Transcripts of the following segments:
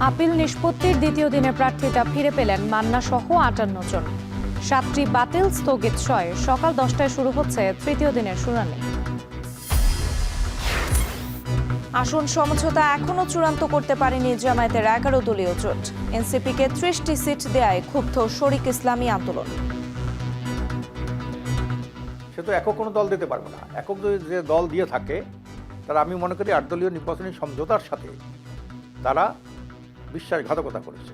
Appeal নিষ্পত্তির দ্বিতীয় দিনে প্রার্থিতা ফিরে পেলেন মান্না সহ ৫৮ জন। ৭টি বাতিল স্থগিত সয় সকাল ১০টায় শুরু হচ্ছে তৃতীয় দিনের শুনানি। আসন সমঝোতা এখনো চূড়ান্ত করতে পারেনি জামায়াতের ১১ দলীয় জোট। এনসিপিকে ৩০টি সিট দেয়ায় ক্ষুব্ধ শরিক ইসলামী আন্দোলন। সে তো একক কোনো দল দিতে পারবে না। একক যে দল দিয়ে থাকে তারা, আমি মনে করি ৮ দলীয় নির্বাচনী সমঝোতার সাথে তারা বিশ্বাসঘাতকতা করেছে।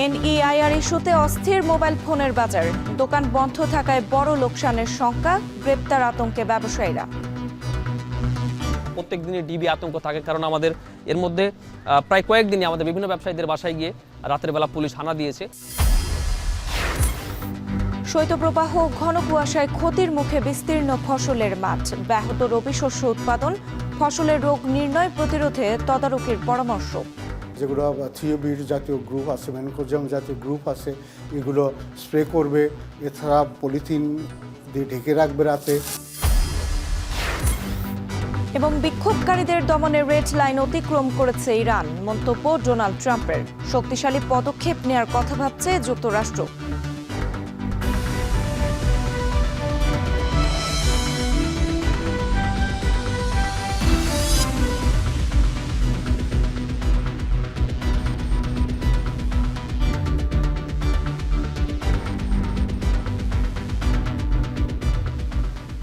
এনইআইআর ইস্যুতে অস্থির মোবাইল ফোনের বাজার। দোকান বন্ধ থাকায় বড় লোকসানের শঙ্কা, গ্রেপ্তার আতঙ্কে ব্যবসায়ীরা। প্রত্যেক দিনে ডিবি আতঙ্ক থাকে, কারণ আমাদের এর মধ্যে প্রায় কয়েকদিনই আমাদের বিভিন্ন ব্যবসায়ীদের বাসায় গিয়ে রাতের বেলা পুলিশ হানা দিয়েছে। শৈত্যপ্রবাহ, ঘন কুয়াশায় ক্ষতির মুখে বিস্তীর্ণ ফসলের মাঠ। ব্যাহত রবি শস্য উৎপাদন, ফসলের রোগ নির্ণয় প্রতিরোধে তদারকির পরামর্শ। যেগুলো থিওবির জাতীয় গ্রুপ আছে, ম্যানকোজিয়াম জাতীয় গ্রুপ আছে, এগুলো স্প্রে করবে। এছাড়া পলিথিন দিয়ে ঢেকে রাখবে রাতে। এবং বিক্ষোভকারীদের দমনে রেড লাইন অতিক্রম করেছে ইরান, মন্তব্য ডোনাল্ড ট্রাম্পের। শক্তিশালী পদক্ষেপ নেয়ার কথা ভাবছে যুক্তরাষ্ট্র।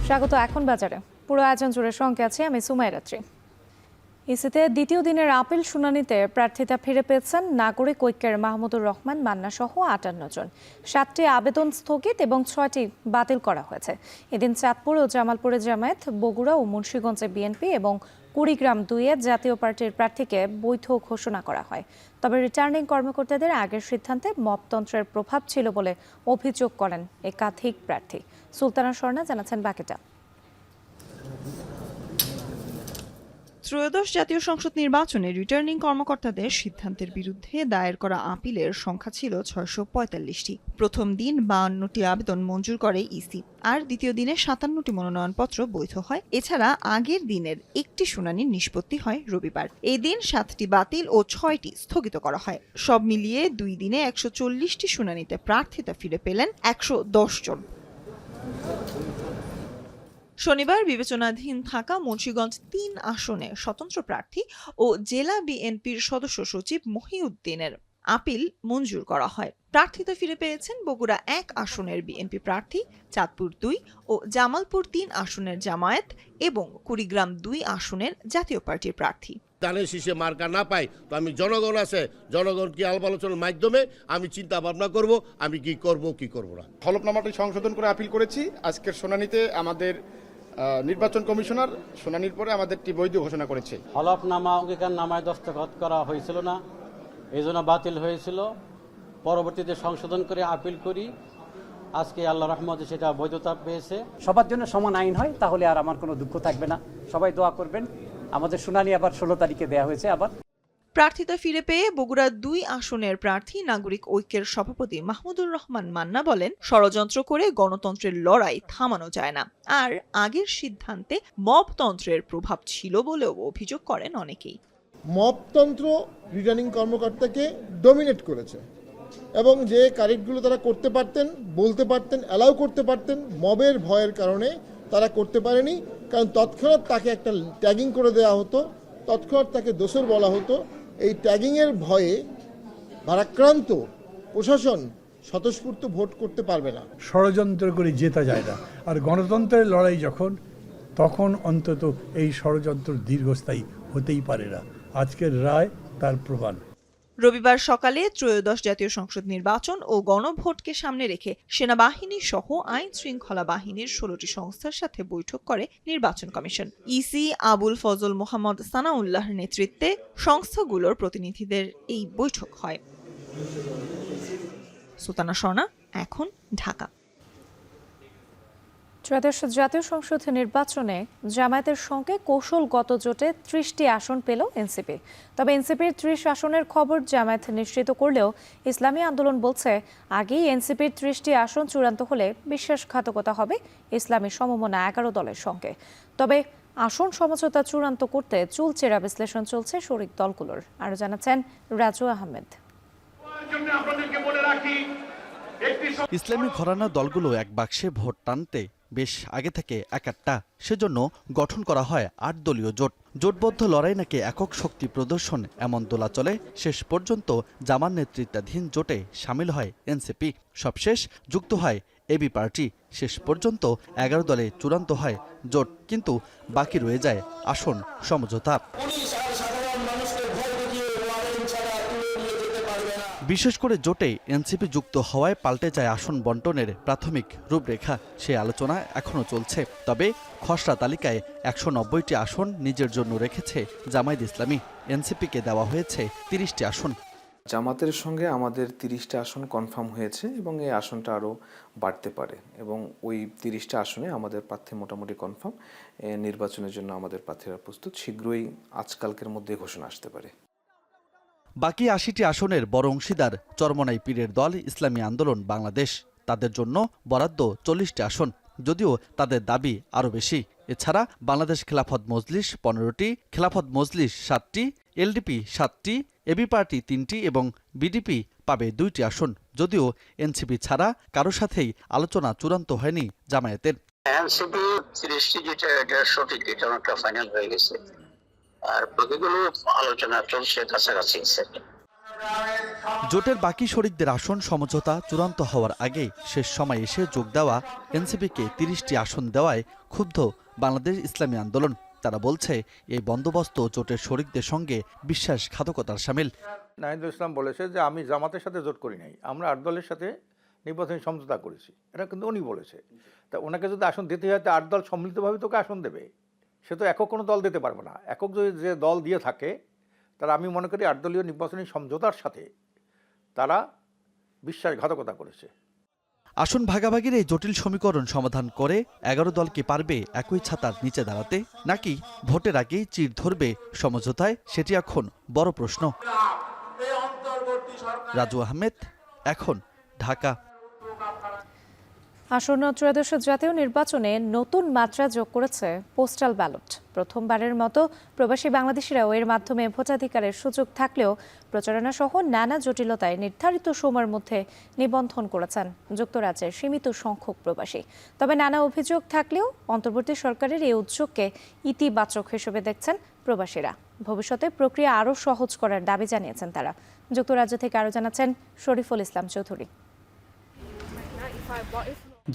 স্বাগত এখন বাজারে। পুরো আয়োজন জুড়ে সঙ্গে আছে আমি সুমাইরাত্রী। ইসিতে দ্বিতীয় দিনের আপিল শুনানিতে প্রার্থিতা ফিরে পেয়েছেন নাগরিক ঐক্যের মাহমুদুর রহমান মান্না সহ ৫৮ জন। ৭টি আবেদন স্থগিত এবং ৬টি বাতিল করা হয়েছে। এদিন চাঁদপুর ও জামালপুরে জামায়াত, বগুড়া ও মুন্সিগঞ্জে বিএনপি এবং কুড়িগ্রাম ২-এ জাতীয় পার্টির প্রার্থীকে বৈধ ঘোষণা করা হয়। তবে রিটার্নিং কর্মকর্তাদের আগের সিদ্ধান্তে মপতন্ত্রের প্রভাব ছিল বলে অভিযোগ করেন একাধিক প্রার্থী। সুলতানা স্বর্ণা জানাচ্ছেন বাকিটা। ত্রয়োদশ জাতীয় সংসদ নির্বাচনে রিটার্নিং কর্মকর্তাদের সিদ্ধান্তের বিরুদ্ধে দায়ের করা আপিলের সংখ্যা ছিল ৬৪৫টি। প্রথম দিন ৫২টি আবেদন মঞ্জুর করে ইসি, আর দ্বিতীয় দিনে ৫৭টি মনোনয়নপত্র বৈধ হয়। এছাড়া আগের দিনের একটি শুনানির নিষ্পত্তি হয় রবিবার। এই দিন ৭টি বাতিল ও ৬টি স্থগিত করা হয়। সব মিলিয়ে ২ দিনে ১৪০টি শুনানিতে প্রার্থিতা ফিরে পেলেন ১১০ জন। শনিবার বিবেচনাধীন থাকা মুন্সিগঞ্জ ৩ আসনে স্বতন্ত্র প্রার্থী ও জেলা বিএনপির সদস্য সচিব মহিউদ্দিনের আপিল মঞ্জুর করা হয়। প্রার্থিতা ফিরে পেয়েছেন বগুড়া ১ আসনের বিএনপি প্রার্থী, চাঁদপুর ২ ও জামালপুর ৩ আসনের জামায়াত এবং কুড়িগ্রাম ২ আসনের জাতীয় পার্টির প্রার্থী। ধানের শীষে মার্কা না পাই তো আমি জনগণ আছে, জনগণকে আলাপ আলোচনার মাধ্যমে আমি চিন্তা ভাবনা করব আমি কি করব কি করব না। হলফনামাটি সংশোধন করে আপিল করেছি। আজকের শুনানিতে আমাদের নির্বাচন কমিশনার শুনানির পরে আমাদেরটি বৈধ ঘোষণা করেছে। হলফনামা অঙ্গীকার নামায় দস্তখত করা হয়েছিল না, এই জন্য বাতিল হয়েছিল। পরবর্তীতে সংশোধন করে আপিল করি, আজকে আল্লাহ রহমতে সেটা বৈধতা পেয়েছে। সবার জন্য সমান আইন হয়, তাহলে আর আমার কোনো দুঃখ থাকবে না। সবাই দোয়া করবেন। আমাদের শুনানি আবার ১৬ তারিখে দেওয়া হয়েছে। আবার প্রার্থিতা ফিরে পেয়ে বগুড়া ২ আসনের প্রার্থী নাগরিক ঐক্যের সভাপতি মাহমুদুর রহমান মান্না বলেন, ষড়যন্ত্র করে গণতন্ত্রের লড়াই থামানো যায় না, আর আগের সিদ্ধান্তে মবতন্ত্রের প্রভাব ছিল বলেও অভিযোগ করেন অনেকেই। মবতন্ত্র রিটার্নিং কর্মকর্তাকে ডমিনেট করেছে এবং যে কারেক্টগুলো তারা করতে পারতেন, বলতে পারতেন, অ্যালাউ করতে পারতেন, মবের ভয়ের কারণে তারা করতে পারেনি। কারণ তৎক্ষণাৎ তাকে একটা ট্যাগিং করে দেওয়া হতো, তৎক্ষণাৎ তাকে দোষর বলা হতো। এই ট্যাগিংয়ের ভয়ে ভারাক্রান্ত প্রশাসন স্বতঃস্ফূর্ত ভোট করতে পারবে না। ষড়যন্ত্র করে জেতা যায় না, আর গণতন্ত্রের লড়াই যখন, তখন অন্তত এই ষড়যন্ত্র দীর্ঘস্থায়ী হতেই পারে না। আজকের রায় তার প্রমাণ। রবিবার সকালে ত্রয়োদশ জাতীয় সংসদ নির্বাচন ও গণভোটকে সামনে রেখে সেনাবাহিনী সহ আইন শৃঙ্খলা বাহিনীর ১৬টি সংস্থার সাথে বৈঠক করে নির্বাচন কমিশন। ইসি আবুল ফজল মোহাম্মদ সানাউল্লাহর নেতৃত্বে সংস্থাগুলোর প্রতিনিধিদের এই বৈঠক হয়। সুলতানা স্বর্ণা, এখন ঢাকা। ত্রয়োদশ জাতীয় সংসদ নির্বাচনে জামায়াতের সঙ্গে কৌশলগত জোটে ৩০টি আসন পেল এনসিপি। তবে এনসিপির ৩০ আসনের খবর জামায়াত নিশ্চিত করলেও ইসলামী আন্দোলন বলছে, আগেই এনসিপির ৩০টি আসন চূড়ান্ত হলে বিশ্বাসঘাতকতা হবে ইসলামী সমমনা ১১ দলের সঙ্গে। তবে আসন সমঝোতা চূড়ান্ত করতে চুলচেরা বিশ্লেষণ চলছে শরিক দলগুলোর। আরও জানাচ্ছেন রাজু আহমেদ। ইসলামী ঘরানা দলগুলো এক বাক্সে ভোট টানতে বেশ আগে থেকে একাট্টা, সেজন্য গঠন করা হয় ৮ দলীয় জোট। জোটবদ্ধ লড়াই নাকি একক শক্তি প্রদর্শন এমন দোলাচলে শেষ পর্যন্ত জামার নেতৃত্বাধীন জোটে সামিল হয় এনসিপি। সবশেষ যুক্ত হয় এবি পার্টি। শেষ পর্যন্ত ১১ দলে চূড়ান্ত হয় জোট, কিন্তু বাকি রয়ে যায় আসন সমঝোতা। বিশেষ করে জোটে এনসিপি যুক্ত হওয়ায় পাল্টে যায় আসন বন্টনের প্রাথমিক রূপরেখা। সেই আলোচনা এখনও চলছে। তবে খসড়া তালিকায় ১৯০টি আসন নিজের জন্য রেখেছে জামায়াত ইসলামী। এনসিপিকে দেওয়া হয়েছে ৩০টি আসন। জামাতের সঙ্গে আমাদের ৩০টা আসন কনফার্ম হয়েছে এবং এই আসনটা আরও বাড়তে পারে এবং ওই ৩০টা আসনে আমাদের প্রার্থী মোটামুটি কনফার্ম। নির্বাচনের জন্য আমাদের প্রার্থীরা প্রস্তুত। শীঘ্রই আজকালকের মধ্যে ঘোষণা আসতে পারে। বাকি ৮০টি আসনের বড় অংশীদার চরমনাই পীরের দল ইসলামী আন্দোলন বাংলাদেশ। তাদের জন্য বরাদ্দ ৪০টি আসন, যদিও তাদের দাবি আরও বেশি। এছাড়া বাংলাদেশ খেলাফত মজলিস ১৫টি, খেলাফত মজলিস ৭টি, এলডিপি ৭টি, এবি পার্টি 3টি এবং বিডিপি পাবে 2টি আসন। যদিও এনসিপি ছাড়া কারো সাথেই আলোচনা চূড়ান্ত হয়নি জামায়াতের। এনসিপি ৩০টি যেটা এটা সঠিক, এটা একটা ফাইনাল হয়ে গেছে, আর বাকিগুলো আলোচনা চলছে কাছাকাছি। জোটের বাকি শরিকদের আসন সমঝোতা চূড়ান্ত হওয়ার আগে শেষ সময় এসে যোগ দেওয়া এনসিপিকে ৩০টি আসন দেওয়ায় ক্ষুব্ধ বাংলাদেশ ইসলামী আন্দোলন। তারা বলছে এই বন্দোবস্ত জোটের শরিকদের সঙ্গে বিশ্বাসঘাতকতার শামিল। নাহিদুল ইসলাম বলেছে যে আমি জামাতের সাথে জোট করি নাই, আমরা ৮ দলের সাথে নির্বাচনী সমঝোতা করেছি। এটা কিন্তু উনি বলেছে। তা ওনাকে যদি আসন দিতে হয় তো ৮ দল সম্মিলিতভাবে তোকে আসন দেবে। সে তো একক কোনো দল দিতে পারবে না। একক যদি যে দল দিয়ে থাকে তারা, আমি মনে করি ৮ দলীয় নির্বাচনী সমঝোতার সাথে তারা বিশ্বাসঘাতকতা করেছে। আসন ভাগাভাগির এই জটিল সমীকরণ সমাধান করে ১১ দল কি পারবে একই ছাতার নিচে দাঁড়াতে, নাকি ভোটের আগেই চির ধরবে সমঝোতায়, সেটি এখন বড় প্রশ্ন। রাজু আহমেদ, এখন, ঢাকা। আসন্ন ত্রয়োদশ জাতীয় নির্বাচনে নতুন মাত্রা যোগ করেছে পোস্টাল ব্যালট। প্রথমবারের মতো প্রবাসী বাংলাদেশিরাও এর মাধ্যমে ভোটাধিকারের সুযোগ থাকলেও প্রচারণা সহ নানা জটিলতায় নির্ধারিত সময়ের মধ্যে নিবন্ধন করেছেন যুক্তরাজ্যের সীমিত সংখ্যক প্রবাসী। তবে নানা অভিযোগ থাকলেও অন্তর্বর্তী সরকারের এই উদ্যোগকে ইতিবাচক হিসেবে দেখছেন প্রবাসীরা। ভবিষ্যতে প্রক্রিয়া আরও সহজ করার দাবি জানিয়েছেন তারা। যুক্তরাজ্য থেকে আরও জানাচ্ছেন শরীফুল ইসলাম চৌধুরী।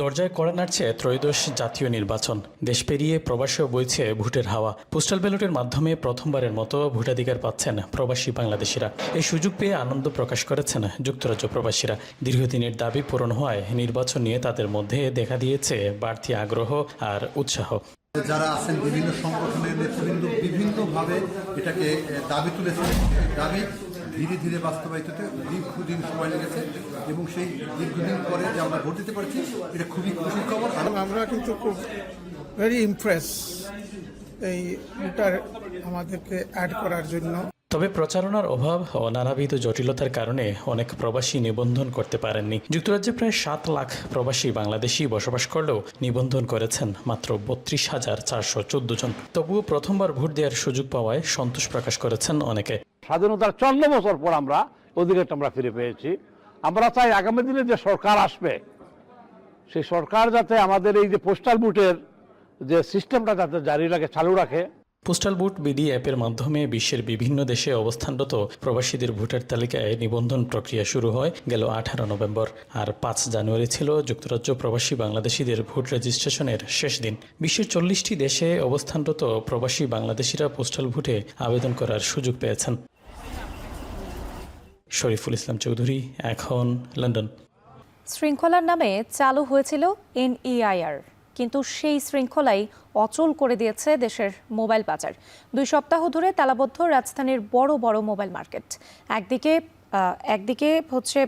দরজায় কড়া নাড়ছে ত্রয়োদশ জাতীয় নির্বাচন। দেশ পেরিয়ে প্রবাসেও বইছে ভোটের হাওয়া। পোস্টাল ব্যালটের মাধ্যমে প্রথমবারের মতো ভোটাধিকার পাচ্ছেন প্রবাসী বাংলাদেশিরা। এই সুযোগ পেয়ে আনন্দ প্রকাশ করেছেন যুক্তরাজ্য প্রবাসীরা। দীর্ঘদিনের দাবি পূরণ হওয়ায় নির্বাচন নিয়ে তাদের মধ্যে দেখা দিয়েছে বাড়তি আগ্রহ আর উৎসাহ। যারা আছেন বিভিন্ন সংগঠনের নেতৃবৃন্দ বিভিন্নভাবে এটাকে দাবি তুলেছেন। দাবি ধীরে ধীরে বাস্তবায়িত হতে দীর্ঘদিন সময় লেগেছে এবং সেই দীর্ঘদিন পরে যে আমরা ভোট দিতে পারছি এটা খুবই খুশির খবর। আমরা কিন্তু খুব ভেরি ইমপ্রেস এই ভোটার আমাদেরকে অ্যাড করার জন্য। তবে প্রচারণার অভাব ও নানাবিধ জটিলতার কারণে অনেক প্রবাসী নিবন্ধন করতে পারেননি। যুক্তরাজ্যে প্রায় ৭ লাখ প্রবাসী বাংলাদেশি বসবাস করলেও নিবন্ধন করেছেন মাত্র ৩২,৪১৪ জন। তবুও প্রথমবার ভোট দেওয়ার সুযোগ পাওয়ায় সন্তোষ প্রকাশ করেছেন অনেকে। স্বাধীনতার ৫৪ বছর পর আমরা অধিকারটা আমরা ফিরে পেয়েছি। আমরা চাই আগামী দিনে যে সরকার আসবে সেই সরকার যাতে আমাদের এই যে পোস্টাল ভোটের যে সিস্টেমটা যাতে জারি রাখে, চালু রাখে। পোস্টাল ভোট বিডি অ্যাপের মাধ্যমে বিশ্বের বিভিন্ন দেশে অবস্থানরত প্রবাসীদের ভোটার তালিকায় নিবন্ধন প্রক্রিয়া শুরু হয় গেল ১৮ নভেম্বর। আর ৫ জানুয়ারি ছিল যুক্তরাজ্য প্রবাসী বাংলাদেশিদের ভোট রেজিস্ট্রেশনের শেষ দিন। বিশ্বের ৪০টি দেশে অবস্থানরত প্রবাসী বাংলাদেশিরা পোস্টাল ভোটে আবেদন করার সুযোগ পেয়েছেন। শরীফুল ইসলাম চৌধুরী, এখন, লন্ডন। শৃঙ্খলার নামে চালু হয়েছিল NEIR, কিন্তু সেই শৃঙ্খলাই অচল করে দিয়েছে দেশের মোবাইল বাজার। 2 সপ্তাহ ধরে তালাবদ্ধ রাজধানীর বড় বড় মোবাইল মার্কেট। একদিকে হচ্ছে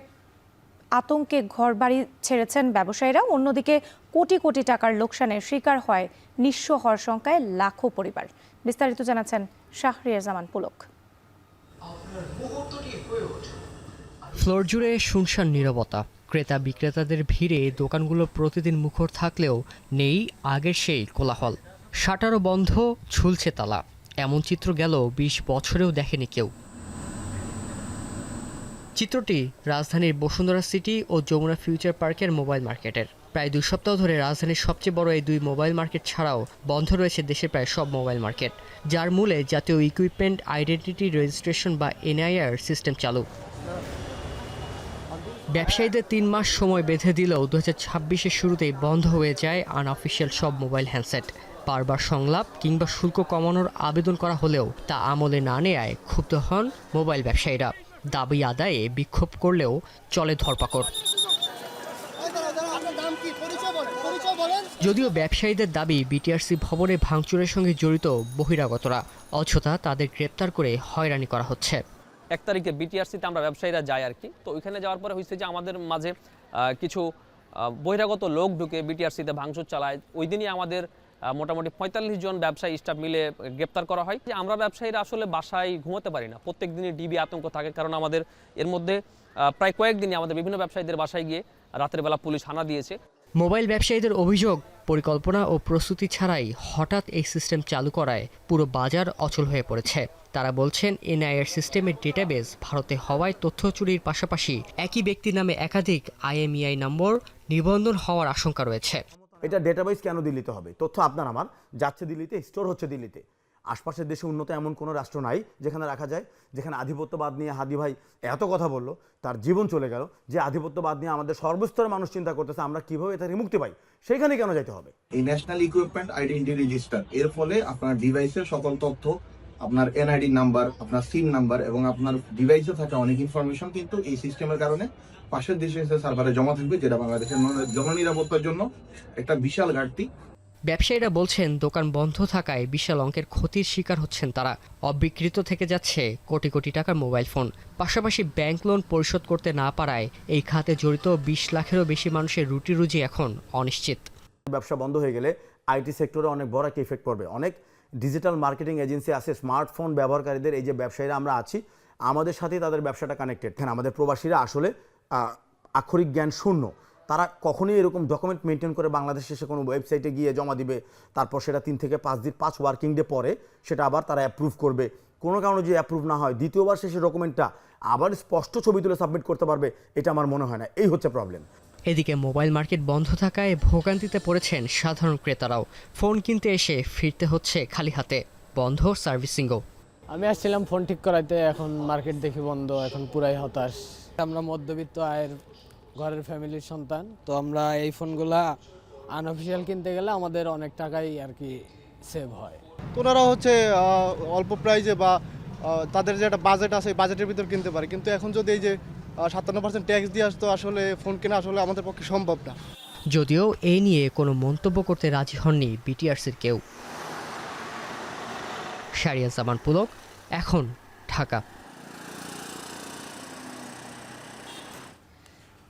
আতঙ্কে ঘরবাড়ি ছেড়েছেন ব্যবসায়ীরা, অন্যদিকে কোটি কোটি টাকার লোকসানের শিকার হয় নিঃস্ব হওয়ার সংখ্যায় লাখো পরিবার। বিস্তারিত জানাচ্ছেন শাহরিয়ার জামান পুলক। ফ্লোর জুড়ে শুনশান নীরবতা। ক্রেতা বিক্রেতাদের ভিড়ে দোকানগুলো প্রতিদিন মুখর থাকলেও নেই আগের সেই কোলাহল। শাটারও বন্ধ, ঝুলছে তালা। এমন চিত্র গেল ২০ বছরেও দেখেনি কেউ। চিত্রটি রাজধানীর বসুন্ধরা সিটি ও যমুনা ফিউচার পার্কের মোবাইল মার্কেটের। প্রায় ২ সপ্তাহ ধরে রাজধানীর সবচেয়ে বড় এই 2 মোবাইল মার্কেট ছাড়াও বন্ধ রয়েছে দেশের প্রায় সব মোবাইল মার্কেট, যার মূলে জাতীয় ইকুইপমেন্ট আইডেন্টিটি রেজিস্ট্রেশন বা এনআইআর সিস্টেম চালু। ব্যবসায়ীদের 3 মাস সময় বেঁধে দিলেও 2026-এর শুরুতেই বন্ধ হয়ে যায় আনঅফিসিয়াল সব মোবাইল হ্যান্ডসেট। বারবার সংলাপ কিংবা শুল্ক কমানোর আবেদন করা হলেও তা আমলে না নেয়ায় ক্ষুব্ধ হন মোবাইল ব্যবসায়ীরা। দাবি আদায়ে বিক্ষোভ করলেও চলে ধরপাকড়। যদিও ব্যবসায়ীদের দাবি বিটিআরসি ভবনে ভাঙচুরের সঙ্গে জড়িত বহিরাগতরা, অযথা তাদের গ্রেপ্তার করে হয়রানি করা হচ্ছে। 1 তারিখে বিটিআরসিতে আমরা ব্যবসায়ীরা যাই আর কি, তো ওইখানে যাওয়ার পরে হয়েছে যে আমাদের মাঝে কিছু বহিরাগত লোক ঢুকে বিটিআরসিতে ভাঙচুর চালায়। ওই দিনই আমাদের মোটামুটি 45 জন ব্যবসায়ী স্টাফ মিলে গ্রেপ্তার করা হয়। যে আমরা ব্যবসায়ীরা আসলে বাসায় ঘুমোতে পারি না, প্রত্যেক দিনই ডিবি আতঙ্ক থাকে, কারণ আমাদের এর মধ্যে প্রায় কয়েকদিনই আমাদের বিভিন্ন ব্যবসায়ীদের বাসায় গিয়ে রাতের বেলা পুলিশ হানা দিয়েছে। মোবাইল ব্যবসায়ীদের অভিযোগ, পরিকল্পনা ও প্রস্তুতি ছাড়াই হঠাৎ এই সিস্টেম চালু করায় পুরো বাজার অচল হয়ে পড়েছে। তারা বলছেন এনআইআর সিস্টেমের ডেটাবেস ভারতে হওয়ায় তথ্য চুরির পাশাপাশি একই ব্যক্তির নামে একাধিক আইএমইআই নম্বর নিবন্ধন হওয়ার আশঙ্কা রয়েছে। এটা ডেটাবেস কেন দিল্লিতে হবে? তথ্য আপনার আমার যাচ্ছে দিল্লিতে, স্টোর হচ্ছে দিল্লিতে। আশপাশের দেশে উন্নত এমন কোনো রাষ্ট্র নাই যেখানে রাখা যায়, যেখানে আধিপত্যবাদ নিয়ে হাদি ভাই এত কথা বললো, তার জীবন চলে গেল। যে আধিপত্যবাদ নিয়ে আমাদের সর্বস্তরের মানুষ চিন্তা করতেছে আমরা কিভাবে এটা থেকে মুক্তি পাই, সেখানে কেন যেতে হবে? এই ন্যাশনাল ইকুইপমেন্ট আইডেন্টিটি রেজিস্টার, এর ফলে আপনার ডিভাইসের সকল তথ্য, আপনার এনআইডি নাম্বার, আপনার সিম নাম্বার এবং আপনার ডিভাইসে থাকা অনেক ইনফরমেশন কিন্তু এই সিস্টেমের কারণে পাশের দেশে এসে সার্ভারে জমা থাকবে, যেটা বাংলাদেশের জননিরাপত্তার জন্য একটা বিশাল ঘাটতি। ব্যবসায়ীরা বলছেন দোকান বন্ধ থাকায় বিশাল অঙ্কের ক্ষতির শিকার হচ্ছেন তারা। অবিক্রিত থেকে যাচ্ছে কোটি কোটি টাকার মোবাইল ফোন। পাশাপাশি ব্যাংক লোন পরিশোধ করতে না পারায় এই খাতে জড়িত 20 লাখেরও বেশি মানুষের রুটি রুজি এখন অনিশ্চিত। ব্যবসা বন্ধ হয়ে গেলে আইটি সেক্টরে অনেক বড় একটা ইফেক্ট পড়বে। অনেক ডিজিটাল মার্কেটিং এজেন্সি আছে, স্মার্টফোন ব্যবহারকারীদের, এই যে ব্যবসায়ীরা আমরা আছি, আমাদের সাথে তাদের ব্যবসাটা কানেক্টেড। আমাদের প্রবাসীরা আসলে আক্ষরিক জ্ঞান শূন্য। তারা কখনোই এরকম ডকুমেন্ট মেনটেন করে বাংলাদেশে এসে কোনো ওয়েবসাইটে গিয়ে জমা দিবে, তারপর সেটা 3 থেকে 5 ওয়ার্কিং ডে পরে সেটা আবার তারা অ্যাপ্রুভ করবে। কোনো কারণে যে অ্যাপ্রুভ না হয়, দ্বিতীয়বার সে ডকুমেন্টটা আবার স্পষ্ট ছবি তুলে সাবমিট করতে পারবে, এটা আমার মনে হয় না। এই হচ্ছে প্রবলেম। এদিকে মোবাইল মার্কেট বন্ধ থাকায় ভোগান্তিতে পড়েছেন সাধারণ ক্রেতারাও। ফোন কিনতে এসে ফিরতে হচ্ছে খালি হাতে, বন্ধ সার্ভিসিংও। আমি আসছিলাম ফোন ঠিক করাইতে, এখন মার্কেট দেখি বন্ধ, এখন পুরাই হতাশ। আমরা মধ্যবিত্ত আয়ের ঘরের ফ্যামিলির সন্তান, তো আমরা এই ফোনগুলা আনঅফিসিয়াল কিনতে গেলে আমাদের অনেক টাকাই আর কি সেভ হয়। তো ওনারা হচ্ছে অল্প প্রাইজে বা তাদের যে একটা বাজেট আছে এই বাজেটের ভিতর কিনতে পারে, কিন্তু এখন যদি এই যে 57% ট্যাক্স দিয়ে আসতো, আসলে ফোন কেনা আসলে আমাদের পক্ষে সম্ভব না। যদিও এই নিয়ে কোনো মন্তব্য করতে রাজি হননি বিটিআরসির কেউ। শারিয়া জামান পুলক, এখন ঢাকা।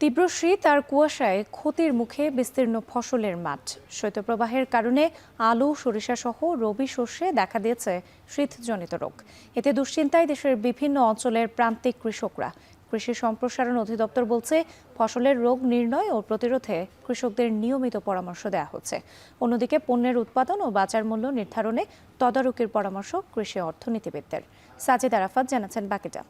তীব্র শীত আর কুয়াশায় ক্ষতির মুখে বিস্তীর্ণ ফসলের মাঠ। শৈত্যপ্রবাহের কারণে আলু, সরিষা সহ রবি শস্যে দেখা দিয়েছে শীতজনিত রোগ। এতে দুশ্চিন্তায় দেশের বিভিন্ন অঞ্চলের প্রান্তিক কৃষকরা। কৃষি সম্প্রসারণ অধিদপ্তর বলছে ফসলের রোগ নির্ণয় ও প্রতিরোধে কৃষকদের নিয়মিত পরামর্শ দেওয়া হচ্ছে। অন্যদিকে পণ্যের উৎপাদন ও বাজার মূল্য নির্ধারণে তদারকির পরামর্শ কৃষি অর্থনীতিবিদদের। সাজিদ আরাফাত জানাচ্ছেন বাকিটা।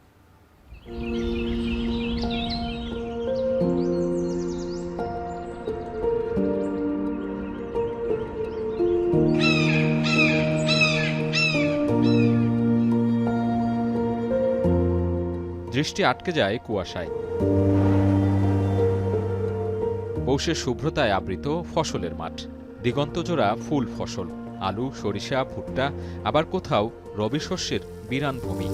দৃষ্টি আটকে যায় কুয়াশায়। পৌষের শুভ্রতায় আবৃত ফসলের মাঠ, দিগন্তজোড়া ফুল ফসল, আলু, সরিষা, ভুট্টা, আবার কোথাও রবি শস্যের বিরান ভূমি।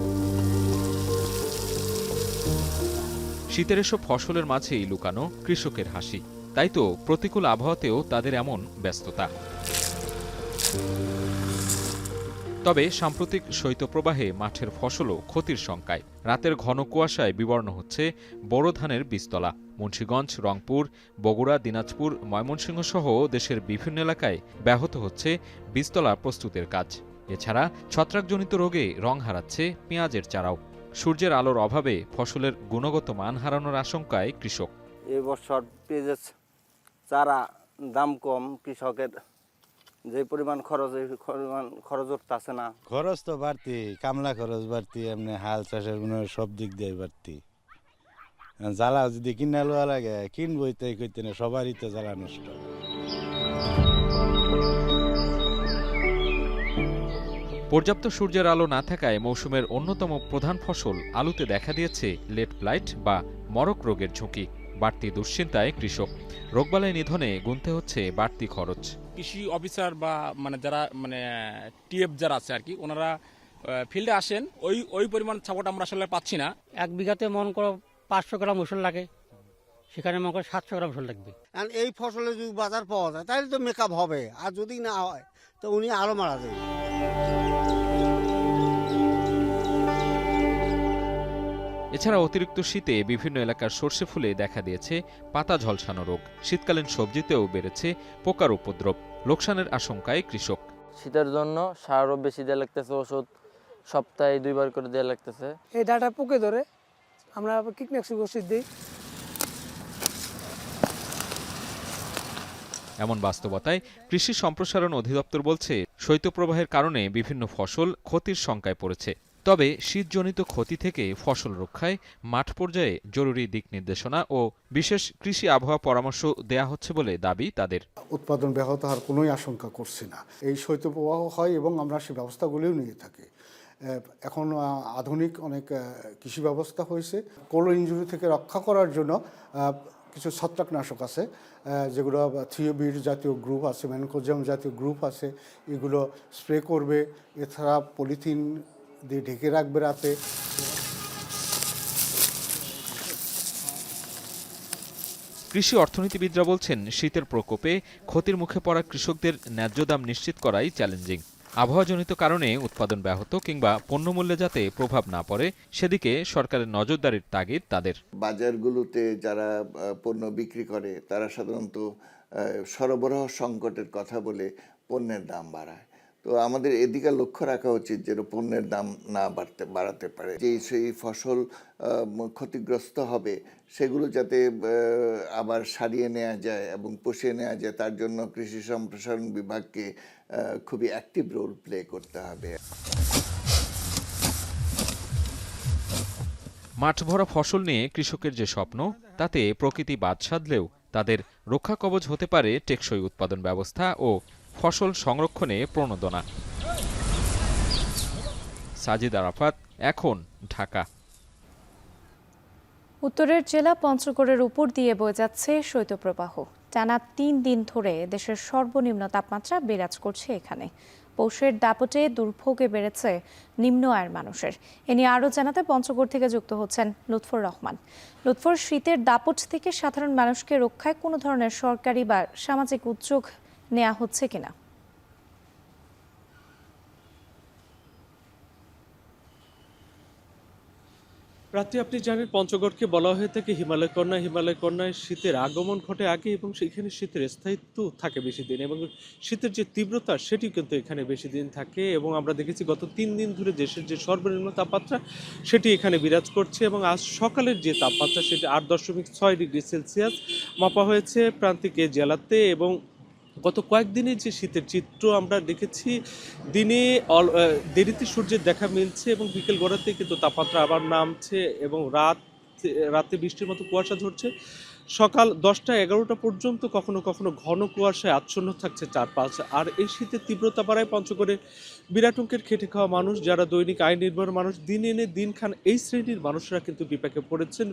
শীতের এসব ফসলের মাঝেই লুকানো কৃষকের হাসি। তাই তো প্রতিকূল আবহাওয়াতেও তাদের এমন ব্যস্ততা। তবে সাম্প্রতিক শৈত্যপ্রবাহে মাঠের ফসলও ক্ষতির শঙ্কায়। রাতের ঘন কুয়াশায় বিবর্ণ হচ্ছে বোরো ধানের বীজতলা। মুন্সিগঞ্জ, রংপুর, বগুড়া, দিনাজপুর, ময়মনসিংহ সহ দেশের বিভিন্ন এলাকায় ব্যাহত হচ্ছে বীজতলা প্রস্তুতের কাজ। এছাড়া ছত্রাকজনিত রোগে রং হারাচ্ছে পেঁয়াজের চারাও। সূর্যের আলোর অভাবে ফসলের গুণগত মান হারানোর আশঙ্কায় কৃষক। এবছর পেঁয়াজের চারা দাম কম, কৃষকের যে পরিমাণ খরচ, এই পরিমাণ খরচ উঠতেছে না। খরচ তো বাড়তি, কামলা খরচ বাড়তি, এমনি হাল চাষের সব দিক দিয়ে বাড়তি। জ্বালা যদি কিনা লওয়া লাগে, কিনবই তো কইতে না, সবারই তো জ্বালা নষ্ট। পর্যাপ্ত সূর্যের আলো না থাকায় মৌসুমের অন্যতম প্রধান ফসল আলুতে দেখা দিয়েছে লেট ব্লাইট বা মরক রোগের ঝুঁকি। বাড়তি দুশ্চিন্তায় কৃষক, রোগবালাই নিধনে গুনতে হচ্ছে বাড়তি খরচ। কৃষি অফিসার বা যারা টিএফ যারা আছে আর কি, ওনারা ফিল্ডে আসেন, ওই পরিমাণ সাপোর্ট আমরা আসলে পাচ্ছি না। 1 বিঘাতে মন করো 500 গ্রাম ওষুধ লাগে, সেখানে মনে করো 700 গ্রাম ওষুধ লাগবে। এই ফসলে যদি বাজার পাওয়া যায় তাহলে তো মেকআপ হবে, আর যদি না হয় তো উনি আরো মারা যাবে। এছাড়া অতিরিক্ত শীতে বিভিন্ন এলাকার সর্ষে ফুলে দেখা দিয়েছে পাতা ঝলসানো রোগ। শীতকালীন সবজিতেও বেড়েছে পোকার উপদ্রব। লোকসানের আশঙ্কায় কৃষক। শীতের জন্য সারও বেশি দেওয়া লাগতেছে, ওষুধ সপ্তাহে 2 বার করে দেওয়া লাগতেছে। এই ডাটা পোকে ধরে, আমরা কীটনাশক ওষুধ দিই। এমন বাস্তবতায় কৃষি সম্প্রসারণ অধিদপ্তর বলছে, শৈত্যপ্রবাহের কারণে বিভিন্ন ফসল ক্ষতির শঙ্কায় পড়েছে। তবে শীতজনিত ক্ষতি থেকে ফসল রক্ষায় মাঠ পর্যায়ে জরুরি দিক নির্দেশনা ও বিশেষ কৃষি আবহাওয়া পরামর্শ দেয়া হচ্ছে বলে দাবি তাদের। উৎপাদন ব্যাহত হওয়ার কোনোই আশঙ্কা করছি না। এই শৈত্যপ্রবাহ হয় এবং আমরা সেই ব্যবস্থাগুলিও নিয়ে থাকি। এখন আধুনিক অনেক কৃষি ব্যবস্থা হয়েছে। কোল্ড ইনজুরি থেকে রক্ষা করার জন্য কিছু ছত্রাকনাশক আছে, যেগুলো থিওবির জাতীয় গ্রুপ আছে, ম্যানকোজিয়াম জাতীয় গ্রুপ আছে, এগুলো স্প্রে করবে। এছাড়া পলিথিন দিয়ে ঢেকে রাখবে রাতে। কৃষি অর্থনীতিবিদরা বলছেন, শীতের প্রকোপে ক্ষতির মুখে পড়া কৃষকদের ন্যায্য দাম নিশ্চিত করাই চ্যালেঞ্জিং। আবহাওয়াজনিত কারণে উৎপাদন ব্যাহত কিংবা পণ্যমূল্যে যাতে প্রভাব না পড়ে সেদিকে সরকারের নজরদারির তাগিদ তাদের। বাজারগুলোতে যারা পণ্য বিক্রি করে তারা সাধারণত সরবরাহ সংকটের কথা বলে পণ্যের দাম বাড়ায়। তো আমাদের এদিকে লক্ষ্য রাখা উচিত যেন পণ্যের দাম না বাড়াতে পারে। সেই ফসল ক্ষতিগ্রস্ত হবে সেগুলো যাতে আবার সারিয়ে নেওয়া যায় এবং পুষিয়ে নেওয়া যায়, তার জন্য কৃষি সম্প্রসারণ বিভাগকে খুবই অ্যাক্টিভ রোল প্লে করতে হবে। মাঠ ভরা ফসল নিয়ে কৃষকের যে স্বপ্ন, তাতে প্রকৃতি বাদ সাধলেও তাদের রক্ষা কবচ হতে পারে টেকসই উৎপাদন ব্যবস্থা ও ফসল সংরক্ষণে প্রণোদনা। সাজিদ আরাফাত, এখন, ঢাকা। উত্তরের জেলা পঞ্চগড়ের উপর দিয়ে বয়ে যাচ্ছে শৈত্যপ্রবাহ। টানা 3 দিন ধরে দেশের সর্বনিম্ন তাপমাত্রা বিরাজ করছে এখানে। পৌষের দাপটে দুর্ভোগে বেড়েছে নিম্ন আয়ের মানুষের। এ নিয়ে আরও জানাতে পঞ্চগড় থেকে যুক্ত হচ্ছেন লুৎফর রহমান। লুৎফর, শীতের দাপট থেকে সাধারণ মানুষকে রক্ষায় কোনো ধরনের সরকারি বা সামাজিক উদ্যোগ নেওয়া হচ্ছে কিনা? রাত্রে আপনি জানেন পঞ্চগড়কে বলা হয়ে থাকে হিমালয় কন্যা। হিমালয় কন্যায় শীতের আগমন ঘটে আগে এবং সেখানে শীতের স্থায়িত্ব থাকে বেশি দিন এবং শীতের যে তীব্রতা সেটি কিন্তু এখানে বেশি দিন থাকে। এবং আমরা দেখেছি গত 3 দিন ধরে দেশের যে সর্বনিম্ন তাপমাত্রা সেটি এখানে বিরাজ করছে এবং আজ সকালের যে তাপমাত্রা সেটি 8.6 ডিগ্রি সেলসিয়াস মাপা হয়েছে প্রান্তিক জেলাতে। এবং গত কয়েকদিনে যে শীতের চিত্র আমরা দেখেছি, দিনে দেরিতে সূর্যের দেখা মিলছে এবং বিকেল গড়াতে কিন্তু তাপমাত্রা আবার নামছে এবং রাতে বৃষ্টির মতো কুয়াশা ধরছে। সকাল 10টা-11টা পর্যন্ত কখনো কখনো ঘন কুয়াশায় আচ্ছন্ন থাকছে চারপাশ। আর এই শীতের তীব্রতা বাড়ায় পঞ্চগড়ে বিরাট অঙ্কের খেটে খাওয়া মানুষ, যারা দৈনিক আয় নির্ভর মানুষ, দিন এনে দিন খান, এই শ্রেণীর মানুষরা কিন্তু বিপাকে পড়েছেন।